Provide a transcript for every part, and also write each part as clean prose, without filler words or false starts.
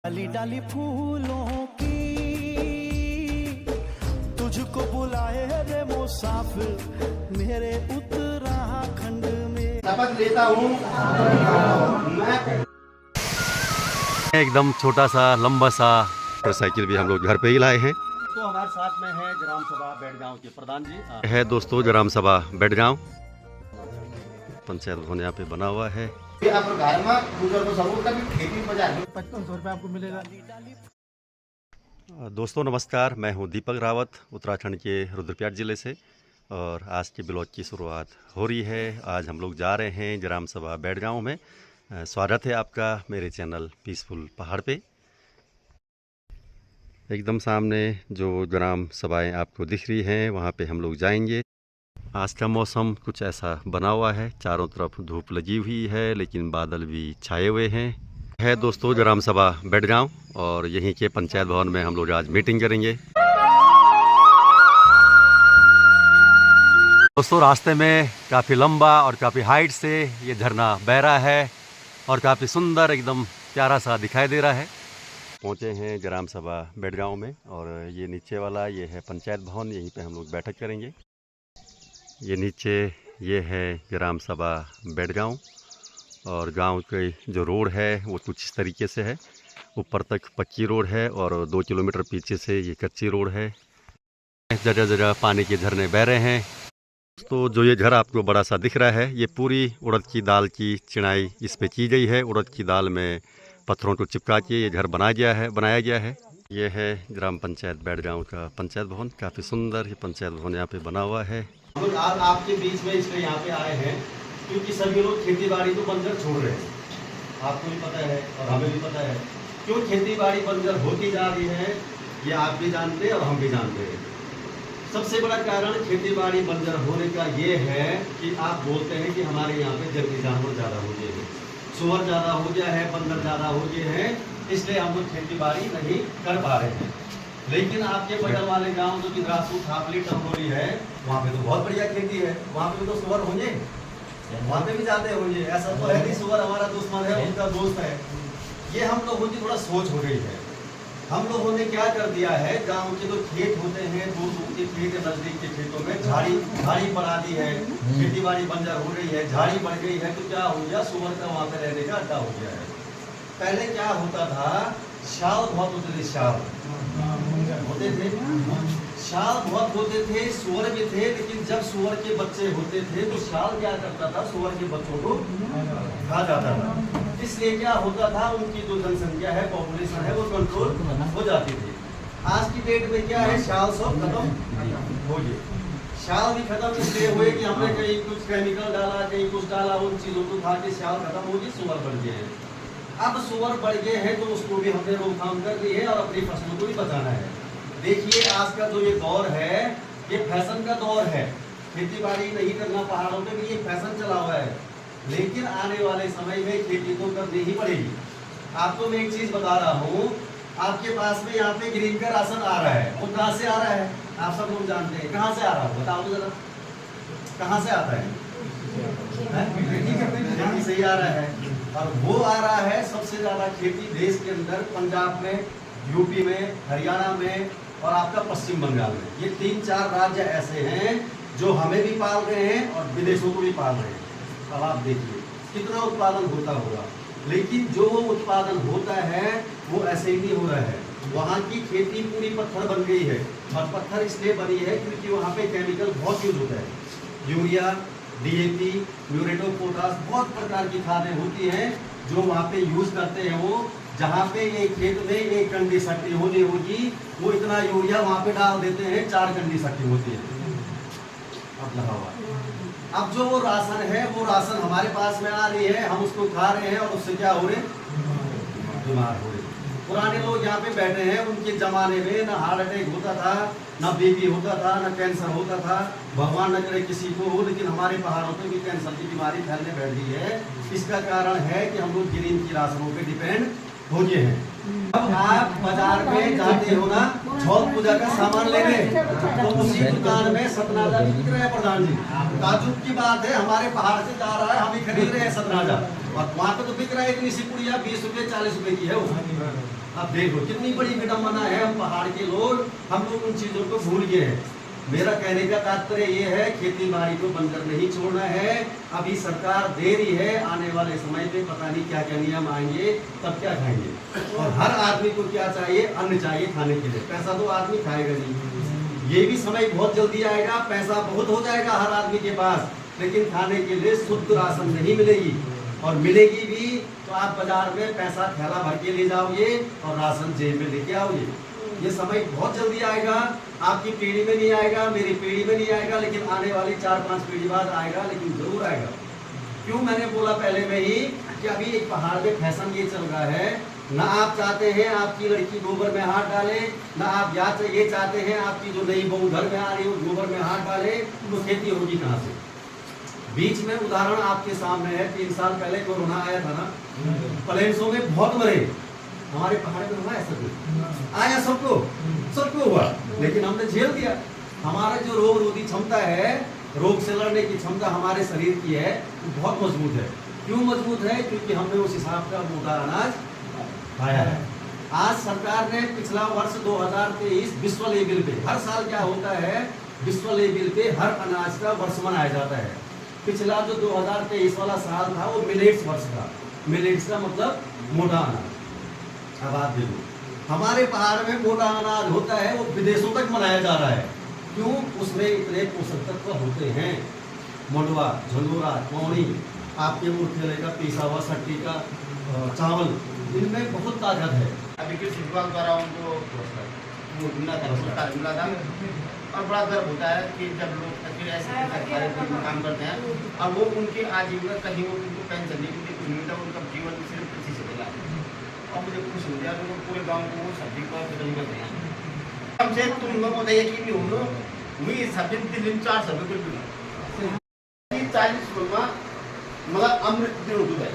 डाली डाली फूलों की तुझको बुलाए रे मुसाफिर मेरे उत्तराखंड में। शपथ लेता हूँ मैं एकदम छोटा सा लंबा सा साइकिल भी हम लोग घर पे ही लाए हैं। तो हमारे साथ में है ग्राम सभा बेड़गांव के प्रधान जी है दोस्तों ग्राम सभा बेड़गांव पंचायत भवन यहाँ पे बना हुआ है। आपको मिलेगा। दोस्तों नमस्कार, मैं हूँ दीपक रावत उत्तराखंड के रुद्रप्रयाग ज़िले से और आज के ब्लॉग की शुरुआत हो रही है। आज हम लोग जा रहे हैं ग्राम सभा बेड़गांव में। स्वागत है आपका मेरे चैनल पीसफुल पहाड़ पे। एकदम सामने जो ग्राम सभाएं आपको दिख रही हैं वहाँ पे हम लोग जाएंगे। आज का मौसम कुछ ऐसा बना हुआ है, चारों तरफ धूप लगी हुई है लेकिन बादल भी छाए हुए हैं। है दोस्तों ग्राम सभा बेड़गांव और यहीं के पंचायत भवन में हम लोग आज मीटिंग करेंगे। दोस्तों रास्ते में काफ़ी लंबा और काफ़ी हाइट से ये झरना बह रहा है और काफ़ी सुंदर एकदम प्यारा सा दिखाई दे रहा है। पहुँचे हैं ग्राम सभा बेड़गांव में और ये नीचे वाला ये है पंचायत भवन, यहीं पे हम लोग बैठक करेंगे। ये नीचे ये है ग्राम सभा बेड़गांव और गांव के जो रोड है वो कुछ इस तरीके से है। ऊपर तक पक्की रोड है और 2 किलोमीटर पीछे से ये कच्ची रोड है। जगह जगह पानी के झरने बह रहे हैं। तो जो ये घर आपको बड़ा सा दिख रहा है ये पूरी उड़द की दाल की चिनाई इस पे की गई है। उड़द की दाल में पत्थरों को चिपका के ये घर बनाया गया है। ये है ग्राम पंचायत बेड़गांव का पंचायत भवन। काफ़ी सुंदर ये पंचायत भवन यहाँ पे बना हुआ है। आज आपके बीच में इसलिए यहाँ पे आए हैं क्योंकि सभी लोग खेती बाड़ी को बंजर छोड़ रहे हैं। आपको भी पता है और हमें भी पता है क्यों खेती बाड़ी बंजर होती जा रही है। ये आप भी जानते हैं और हम भी जानते हैं। सबसे बड़ा कारण खेती बाड़ी बंजर होने का ये है कि आप बोलते हैं कि हमारे यहाँ पे जंगली जानवर ज़्यादा हो गए हैं, सुअर ज़्यादा हो गया है, बंदर ज़्यादा हो गए हैं, इसलिए हम लोग खेती बाड़ी नहीं कर पा रहे हैं। लेकिन आपके बगल वाले गांव जो कि द्रासू थापली टंगोली है वहाँ पे तो बहुत बढ़िया खेती है। वहाँ पे तो सुअर होंगे, वहाँ पे भी जाते होंगे। ऐसा तो है कि सुअर हमारा दुश्मन है, उनका दोस्त है। ये हम लोगों की थोड़ा सोच हो गई है। हम लोगों ने क्या कर दिया है, गांव के जो खेत होते हैं दूर दूर के खेत नजदीक के खेतों में झाड़ी बढ़ा दी है, खेती बाड़ी बंजर हो रही है, झाड़ी बढ़ गई है तो क्या हो गया, सुअर का वहाँ पे रहने का अड्डा हो गया है। पहले क्या होता था, शाल बहुत होते थे, शाल बहुत होते थे, सुअर भी थे। लेकिन जब सुअर के बच्चे होते थे तो शाल क्या करता था, सुअर के बच्चों को खा जाता था। इसलिए क्या होता था, उनकी जो जनसंख्या है, पॉपुलेशन है, वो कंट्रोल हो जाती थी। आज की डेट में क्या है, शाल सब खत्म हो गए। शाल भी खत्म इसलिए हुए कि हमने कहीं कुछ केमिकल डाला, कहीं कुछ डाला, उन चीजों को खा के शाल खत्म होगी, सुअर बढ़ गए हैं। अब सुअर बढ़ गए हैं तो उसको भी हमने रोकथाम कर दी है और अपनी फसलों को भी बचाना है। देखिए आज का जो ये दौर है ये फैशन का दौर है। खेती बाड़ी नहीं करना पहाड़ों पे भी ये फैशन चला हुआ है, लेकिन आने वाले समय में खेती तो करनी ही पड़ेगी। आपको मैं एक चीज बता रहा हूँ, आपके पास में यहाँ पे ग्रीन का राशन आ रहा है। वो कहाँ से आ रहा है आप सब लोग जानते हैं। कहाँ से आ रहा है बताओ तो जरा, कहाँ से आता है? खेती से ही आ रहा है। और वो आ रहा है सबसे ज्यादा खेती देश के अंदर पंजाब में, यूपी में, हरियाणा में और आपका पश्चिम बंगाल में। ये 3-4 राज्य ऐसे हैं जो हमें भी पाल रहे हैं और विदेशों को भी पाल रहे हैं। अब आप देखिए कितना उत्पादन होता होगा, लेकिन जो वो उत्पादन होता है वो ऐसे ही नहीं हो रहा है। वहाँ की खेती पूरी पत्थर बन गई है और पत्थर इसलिए बनी है क्योंकि वहाँ पे केमिकल बहुत यूज होता है। Urea, DAP, muriate of potash, बहुत प्रकार की खादें होती हैं जो वहाँ पे यूज करते हैं। वो जहाँ पे एक खेत में 1 कंडी शक्ति होनी होगी, वो इतना यूरिया वहाँ पे डाल देते हैं, 4 कंडी शक्ति होती है। अब लगा हुआ, अब जो वो राशन है वो राशन हमारे पास में आ रही है, हम उसको खा रहे हैं और उससे क्या हो रहे, बीमार हो रहे। पुराने लोग यहाँ पे बैठे हैं, उनके जमाने में न हार्ट अटैक होता था, न BP होता था, न कैंसर होता था। भगवान न करे किसी को हो, लेकिन हमारे पहाड़ों पे भी कैंसर की बीमारी फैलने बैठ गई है। इसका कारण है कि हम लोग ग्रीन की राशनों पे डिपेंड हो गए हैं। अब आप बाजार में जाते हो ना छठ पूजा का सामान लेने, तो उसी दुकान में सतनाजा बिक रहे हैं प्रधान जी। ताजुब की बात है, हमारे पहाड़ से जा रहा है, हम ही खरीद रहे हैं सतनाजा और वहाँ पे तो बिक रहा है इतनी सी पुड़िया 20 रुपये 40 रुपये की है वो। अब देखो कितनी बड़ी विडम्बना है, हम पहाड़ के लोग, हम लोग उन चीज़ों को भूल गए हैं। मेरा कहने का तात्पर्य ये है, खेती बाड़ी को बंजर नहीं छोड़ना है। अभी सरकार दे रही है, आने वाले समय पे पता नहीं क्या क्या नियम आएंगे, तब क्या खाएंगे। और हर आदमी को क्या चाहिए, अन्न चाहिए खाने के लिए। पैसा तो आदमी खाएगा नहीं, ये भी समय बहुत जल्दी आएगा, पैसा बहुत हो जाएगा हर आदमी के पास, लेकिन खाने के लिए शुद्ध राशन नहीं मिलेगी। और मिलेगी भी तो आप बाजार में पैसा थैला भर के ले जाओगे और राशन जेब में लेके आओगे। ये समय बहुत जल्दी आएगा, आपकी पीढ़ी में नहीं आएगा, मेरी पीढ़ी में नहीं आएगा, लेकिन आने वाली 4-5 पीढ़ी बाद आएगा, लेकिन जरूर आएगा। क्यों मैंने बोला पहले में ही कि अभी एक पहाड़ में फैशन ये चल रहा है, ना आप चाहते हैं आपकी लड़की गोबर में हाथ डाले, ना आप ये चाहते हैं आपकी जो नई बहू घर में आ रही है गोबर में हाथ डाले, तो खेती होगी कहाँ से। बीच में उदाहरण आपके सामने है, 3 साल पहले कोरोना आया था ना, प्लेन्सों में बहुत मरे, हमारे पहाड़ में हुआ ऐसा कुछ आया, सबको हुआ, लेकिन हमने झेल दिया। हमारा जो रोग रोधी क्षमता है, रोग से लड़ने की क्षमता हमारे शरीर की है, वो बहुत मजबूत है। क्यों मजबूत है? क्योंकि हमने उस हिसाब का मोटा अनाज खाया है। आज सरकार ने पिछला वर्ष 2023 विश्व लेवल पे, हर साल क्या होता है, विश्व लेवल पे हर अनाज का वर्ष मनाया जाता है। पिछला जो 2023 वाला साल था वो मिलेट्स वर्ष था। मिलेट्स का मतलब मोटा अनाज। अब आप देखो हमारे पहाड़ में मोटा अनाज होता है, वो विदेशों तक मनाया जा रहा है। क्यों? उसमें इतने पोषक तत्व होते हैं। मंडवा, झंडोरा, कौड़ी, आपके मुरखेले का पिसा हुआ सट्टी का चावल, इनमें बहुत ताकत है। अभी कृषि विभाग द्वारा उनको मिला था, पुरस्कार मिला था, और बड़ा गर्व होता है कि जब लोग अकेले ऐसे सरकारी में काम करते हैं और वो उनके आजीविका कहीं वो उनको पेंशन नहीं मिलती, कुछ मिलता, उनका जीवन सिर्फ कृषि से चला है। और मुझे खुश हो गया कि वो पूरे गाँव को वो सब्जी का वितरण करते हैं। हमसे तुम लोग को यकीन नहीं होगा, वही सब्जी 3 दिन 400 रुपये किलो 40 रुपये मतलब अमृत दिन दूध है।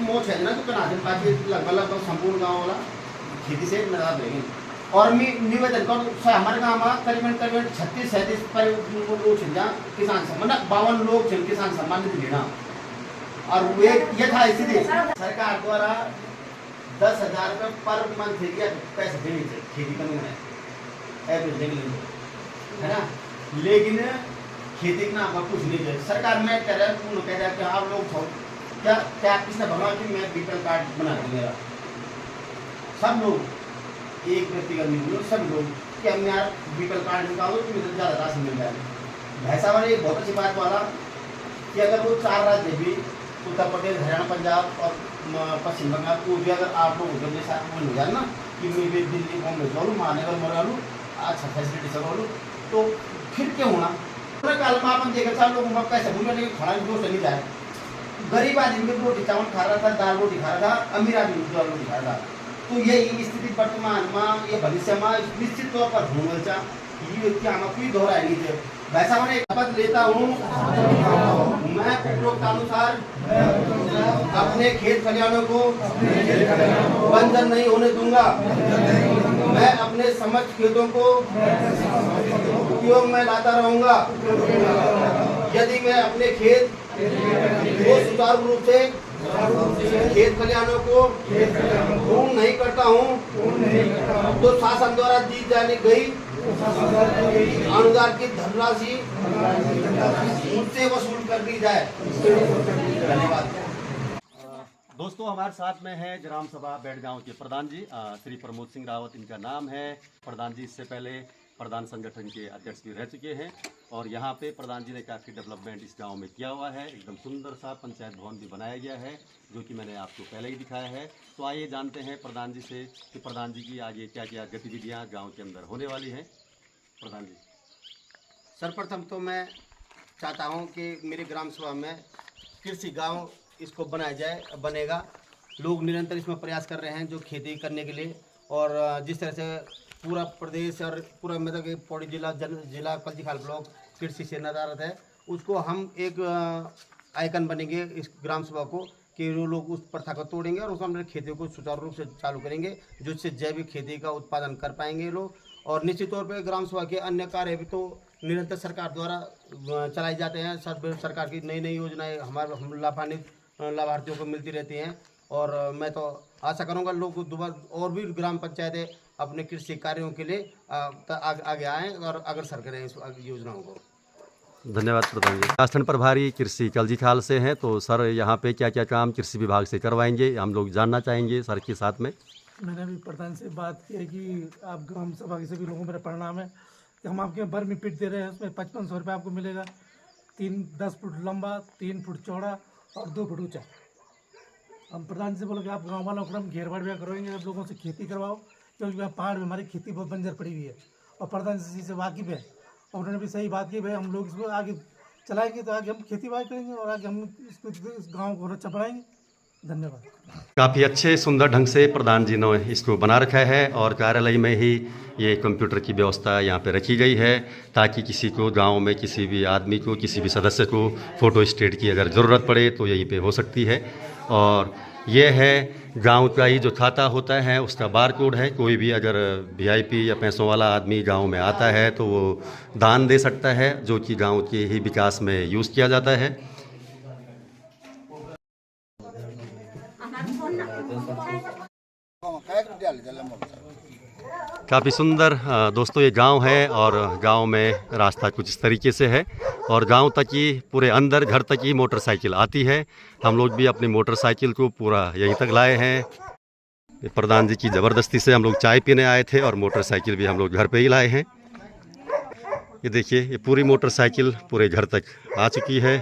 मोच है ना तो कनादिन बाकी लगभग संपूर्ण गाँव वाला खेती से नजर रहेंगे। और मैं निवेदन करूँ, हमारे गाँव में करीबन 36-37 पर लोग किसान सम्मान 52 लोग किसान सम्मान निधि लेना। और वे ये था स्थिति सरकार द्वारा 10,000 रुपये पर मंथ पैसे देने चाहिए खेती करने में, एवरेज है ना, लेकिन खेती के नाम पर कुछ नहीं चाहिए। सरकार में कह रहा है कि आप लोग क्या किसने भगवान की मैं बीपीएल कार्ड बना दूँ मेरा, सब लोग एक व्यक्ति का नहीं, सब लोग कि हम यार बीपीएल कार्ड निकालो तो मुझे ज़्यादा राशि मिल जाए। भैंसा वाले एक बहुत अच्छी बात वाला कि अगर वो 4 राज्य भी उत्तर प्रदेश, हरियाणा, पंजाब और पश्चिम बंगाल को भी अगर आप लोग उधर जैसा हो जाए ना कि मैं भी दिल्ली बॉम्बे जाऊँ महानगर मरा लूँ, अच्छा फैसिलिटी सब लूँ, तो फिर क्या होना। पूरे काल में आप देखा 4 लोगों का पैसा भूल लेकिन खाना भी नहीं जाए। गरीब आदमी में रोटी चावल खा रहा था, दाल रोटी खा रहा था, अमीर आदमी दाल रोटी खा रहा था। तो यही स्थिति वर्तमान में ये भविष्य में निश्चित तौर पर होना चाहिए, ये क्या हम कोई दोहराए नहीं थे। वैसा मैंने शपथ लेता हूँ मैं उपरोक्तानुसार अपने खेत खलिहानों को बंजर नहीं होने दूंगा। मैं अपने समस्त खेतों को उपयोग में लाता रहूंगा। यदि मैं अपने खेत को सुचारू रूप से खेत खलिहानों को पूर्ण नहीं करता हूँ तो शासन द्वारा दी जाने गई अनुदान की धनराशि मुझसे वसूल कर दी जाए। धन्यवाद। दोस्तों हमारे साथ में है ग्राम सभा बेड़गांव के प्रधान जी श्री प्रमोद सिंह रावत इनका नाम है। प्रधान जी इससे पहले प्रधान संगठन के अध्यक्ष भी रह चुके हैं और यहाँ पे प्रधान जी ने काफ़ी डेवलपमेंट इस गांव में किया हुआ है। एकदम सुंदर सा पंचायत भवन भी बनाया गया है जो कि मैंने आपको पहले ही दिखाया है। तो आइए जानते हैं प्रधान जी से कि प्रधान जी की आगे क्या क्या गतिविधियाँ गाँव के अंदर होने वाली हैं। प्रधान जी। सर्वप्रथम तो मैं चाहता हूं कि मेरे ग्राम सभा में कृषि गांव इसको बनाया जाए, बनेगा। लोग निरंतर इसमें प्रयास कर रहे हैं जो खेती करने के लिए, और जिस तरह से पूरा प्रदेश और पूरा मतलब कि पौड़ी जिला कल्जीखाल ब्लॉक कृषि से नदारत है, उसको हम एक आइकन बनेंगे इस ग्राम सभा को कि वो लोग उस प्रथा को तोड़ेंगे और उसमें खेतियों को सुचारू रूप से चालू करेंगे जिससे जैविक खेती का उत्पादन कर पाएंगे लोग। और निश्चित तौर पर ग्राम सभा के अन्य कार्य भी तो निरंतर सरकार द्वारा चलाए जाते हैं। सरकार की नई नई योजनाएं हम लाभान्वित लाभार्थियों को मिलती रहती हैं। और मैं तो आशा करूंगा लोग दोबारा और भी ग्राम पंचायतें अपने कृषि कार्यों के लिए आगे आएँ और अग्रसर करें इस योजनाओं को। धन्यवाद प्रधान जी। राजस्थान प्रभारी कृषि कलजीखाल से हैं, तो सर यहाँ पे क्या क्या काम कृषि विभाग से करवाएंगे हम लोग जानना चाहेंगे सर के साथ में। मैंने अभी प्रधान से बात की है कि आप ग्राम सभा के सभी लोगों मेरा प्रणाम है कि हम आपके बर्मी पिट दे रहे हैं, उसमें 5500 रुपये आपको मिलेगा। 10 फुट लंबा, 3 फुट चौड़ा और 2 फुट ऊंचा। हम प्रधान से बोले कि आप गाँव वालों को हम घेरबाड़ भी करवाएंगे, आप लोगों से खेती करवाओ, क्योंकि वहाँ पहाड़ में हमारी खेती बहुत बंजर पड़ी हुई है और प्रधान जी से वाकिफ़ है। और उन्होंने भी सही बात की, भाई हम लोग इसको आगे चलाएंगे तो आगे हम खेती बाड़ी करेंगे और आगे हम इस गाँव को अच्छा बढ़ाएंगे। धन्यवाद। काफ़ी अच्छे सुंदर ढंग से प्रधान जी ने इसको बना रखा है और कार्यालय में ही ये कंप्यूटर की व्यवस्था यहाँ पे रखी गई है, ताकि किसी को गांव में किसी भी आदमी को, किसी भी सदस्य को फ़ोटो स्टेट की अगर ज़रूरत पड़े तो यहीं पे हो सकती है। और ये है गांव का ही जो खाता होता है उसका बार कोड है। कोई भी अगर वीआईपी या पैसों वाला आदमी गांव में आता है तो वो दान दे सकता है, जो कि गांव के ही विकास में यूज़ किया जाता है। काफ़ी सुंदर दोस्तों ये गांव है और गांव में रास्ता कुछ इस तरीके से है और गांव तक ही पूरे अंदर घर तक ही मोटरसाइकिल आती है। हम लोग भी अपनी मोटरसाइकिल को पूरा यहीं तक लाए हैं। प्रधान जी की ज़बरदस्ती से हम लोग चाय पीने आए थे और मोटरसाइकिल भी हम लोग घर पे ही लाए हैं। ये देखिए, ये पूरी मोटरसाइकिल पूरे घर तक आ चुकी है।